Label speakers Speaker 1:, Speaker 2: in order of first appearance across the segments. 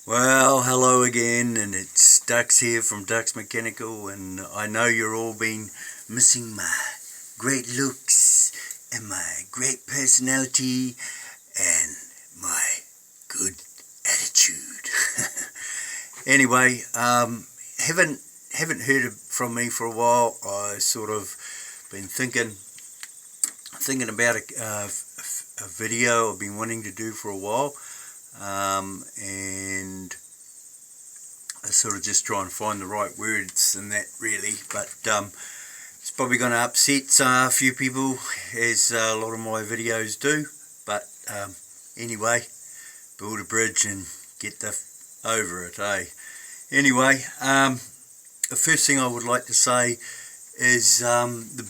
Speaker 1: Well, hello again, and it's Dux here from Dux Mechanical, and I know you're all been missing my great looks and my great personality and my good attitude. Anyway, haven't heard from me for a while. I sort of been thinking about a video I've been wanting to do for a while. And I sort of just try and find the right words and that really, but it's probably going to upset a few people, as a lot of my videos do, but anyway, build a bridge and get over it, eh? Anyway, the first thing I would like to say is the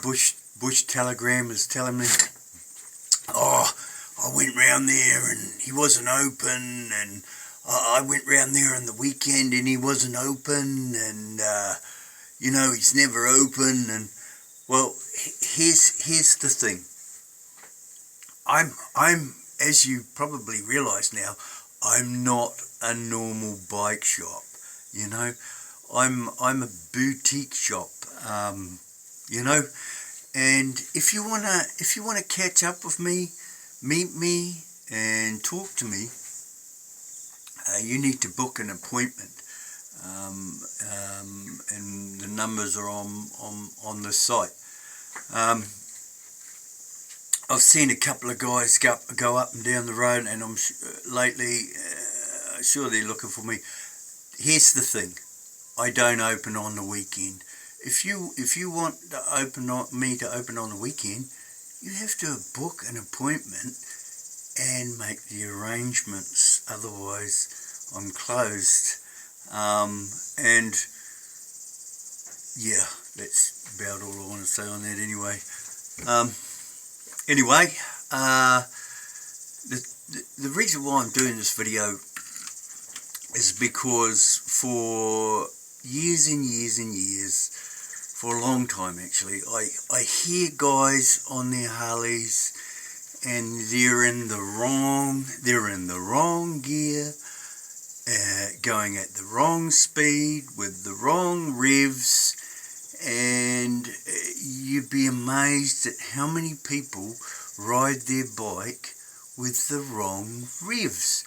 Speaker 1: Bush Telegram is telling me, oh, I went round there and he wasn't open, and I went round there on the weekend and he wasn't open, and you know, he's never open. And well, here's the thing. I'm as you probably realise now, I'm not a normal bike shop. You know, I'm a boutique shop. You know, and if you wanna catch up with me, meet me and talk to me, you need to book an appointment, and the numbers are on the site. I've seen a couple of guys go up and down the road, and I'm lately sure they're looking for me. Here's the thing, I don't open on the weekend. If you want me to open on the weekend, you have to book an appointment and make the arrangements, otherwise I'm closed. And yeah, that's about all I want to say on that anyway. Anyway, the reason why I'm doing this video is because for years and years and years, for a long time actually, I hear guys on their Harleys and they're in the wrong gear, going at the wrong speed with the wrong revs, and you'd be amazed at how many people ride their bike with the wrong revs.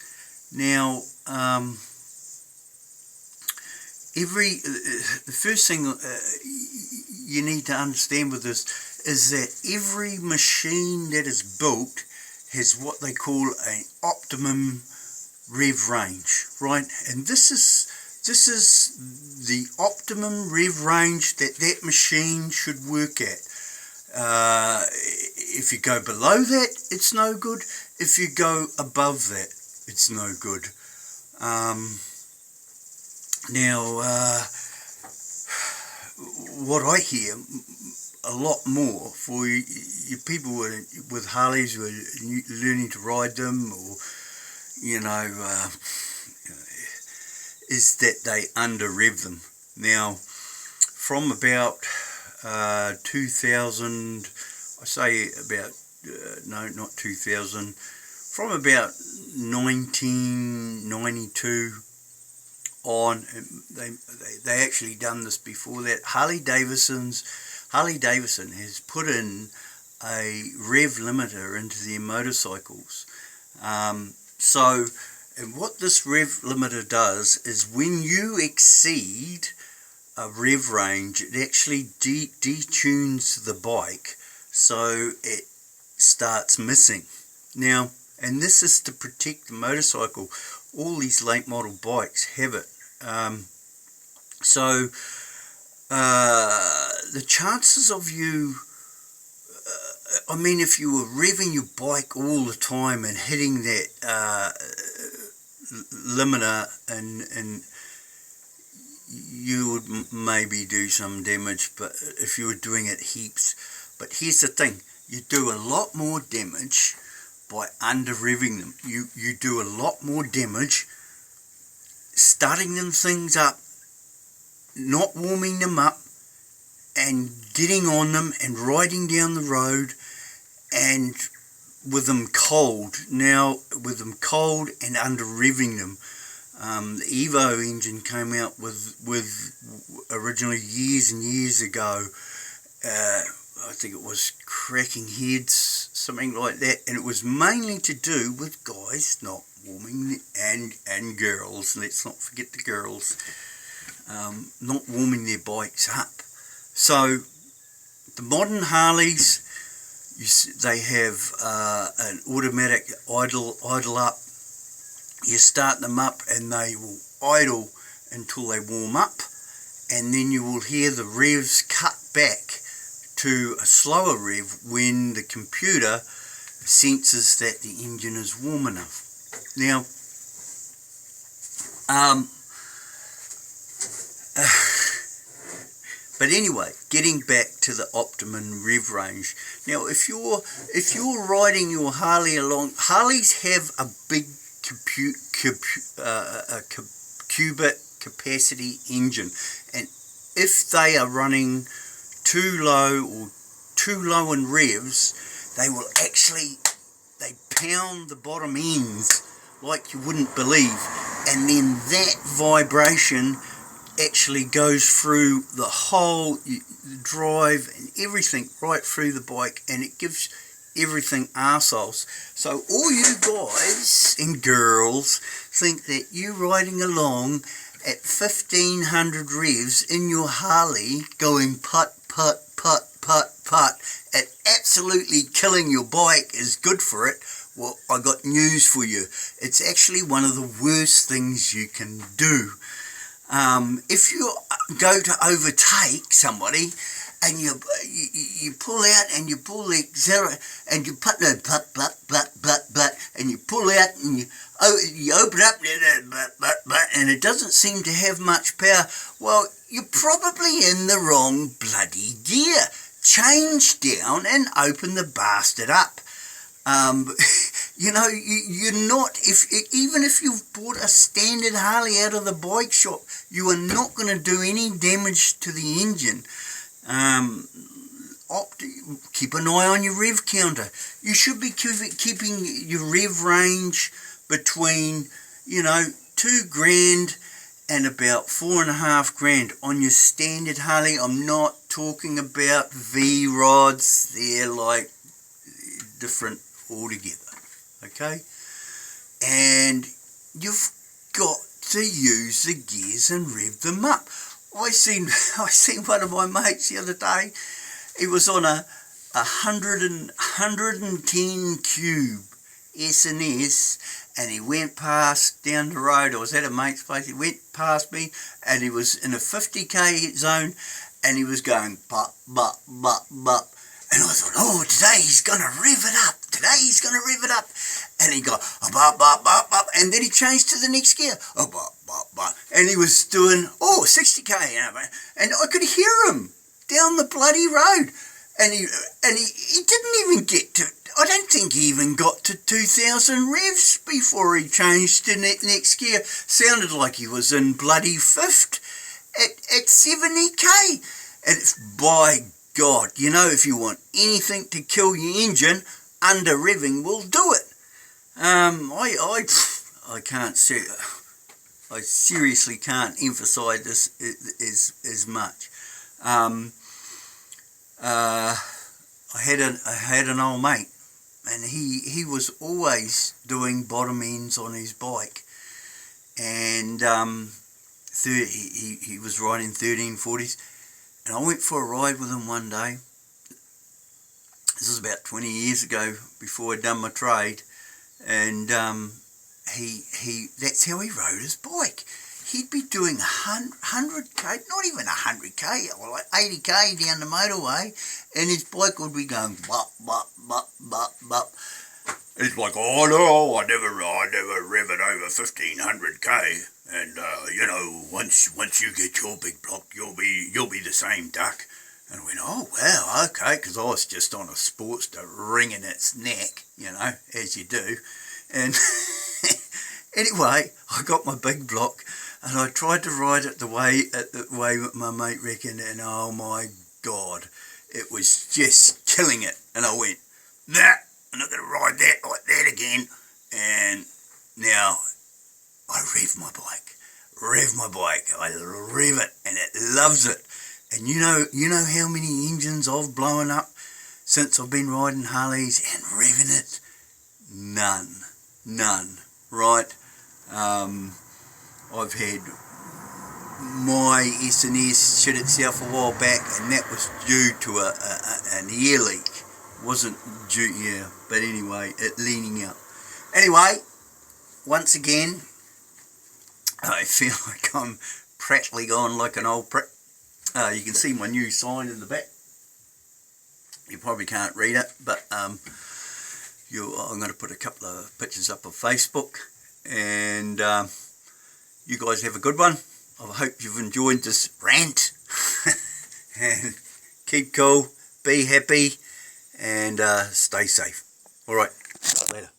Speaker 1: Now, the first thing you need to understand with this is that every machine that is built has what they call an optimum rev range, right? And this is the optimum rev range that machine should work at. If you go below that, it's no good. If you go above that, it's no good. Now, what I hear a lot more for you people with Harleys who are learning to ride them, or you know, is that they under rev them. Now, from about 2000, I say about no, not 2000, from about 1992 on, they actually done this before that. Harley Davidson has put in a Rev Limiter into their motorcycles. So, and what this Rev Limiter does is when you exceed a rev range, it actually detunes the bike, so it starts missing. Now, and this is to protect the motorcycle. All these late model bikes have it. So the chances of you, I mean, if you were revving your bike all the time and hitting that limiter, and you would maybe do some damage, but if you were doing it heaps. But here's the thing, you do a lot more damage by under revving them. You do a lot more damage starting them things up, not warming them up, and getting on them and riding down the road, and with them cold. Now, with them cold and under revving them, The Evo engine came out with originally years and years ago. I think it was cracking heads, something like that, and it was mainly to do with guys not warming, and girls, let's not forget the girls, not warming their bikes up. So the modern Harleys, they have an automatic idle up. You start them up and they will idle until they warm up, and then you will hear the revs cut back to a slower rev when the computer senses that the engine is warm enough. Now, but anyway, getting back to the optimum rev range. Now, if you're riding your Harley along, Harleys have a big cubic capacity engine, and if they are running too low in revs, they pound the bottom ends like you wouldn't believe, and then that vibration actually goes through the whole drive and everything right through the bike, and it gives everything arseholes. So all you guys and girls think that you riding along at 1500 revs in your Harley going putt, putt, putt, putt, putt, and absolutely killing your bike is good for it. Well, I got news for you. It's actually one of the worst things you can do. If you go to overtake somebody and you pull out and you pull the accelerator and you putt, and you pull out and you open up and it doesn't seem to have much power, well, you're probably in the wrong bloody gear. Change down and open the bastard up. You know, you're not, even if you've bought a standard Harley out of the bike shop, you are not going to do any damage to the engine. Keep an eye on your rev counter. You should be keeping your rev range between, you know, $2,000 and about $4,500 on your standard Harley. I'm not talking about V-rods. They're like different altogether. Okay? And you've got to use the gears and rev them up. I seen one of my mates the other day. He was on a 110 cube S&S, and he went past down the road. I was at a mate's place. He went past me, and he was in a 50k zone, and he was going bop, bop, bop, bop. And I thought, oh, today he's going to rev it up. Today he's going to rev it up. And he got, bop, bop, bop, bop. And then he changed to the next gear. Bop, bop, bop. And he was doing, 60k. And I could hear him down the bloody road. And he didn't even get to, I don't think he even got to 2,000 revs before he changed to next gear. Sounded like he was in bloody fifth at 70k. And it's, by God, you know, if you want anything to kill your engine, under revving will do it. I can't say, I seriously can't emphasize this as much. I had an old mate, and he was always doing bottom ends on his bike, and he was riding 1340s. And I went for a ride with him one day. This was about 20 years ago, before I'd done my trade, and that's how he rode his bike. He'd be doing 100k, not even 100k, or like 80k down the motorway, and his bike would be going bop, bop, bop, bop, bop. It's like, oh no, I never rev it over 1500k. And you know, once you get your big block, you'll be the same duck. And I went, oh wow, okay, because I was just on a Sportster wringing its neck, you know, as you do. And anyway, I got my big block, and I tried to ride it the way my mate reckoned, and oh my God, it was just killing it. And I went, nah, I'm not going to ride that like that again. And now I rev my bike. Rev my bike. I rev it and it loves it. And you know how many engines I've blown up since I've been riding Harleys and revving it? None, right? I've had my S&S shit itself a while back, and that was due to an air leak. Wasn't due, yeah, but anyway, it leaning out. Anyway, once again, I feel like I'm prattling on like an old prick. You can see my new sign in the back. You probably can't read it, but I'm going to put a couple of pictures up on Facebook, and you guys have a good one. I hope you've enjoyed this rant, and keep cool, be happy, and stay safe. Alright, later.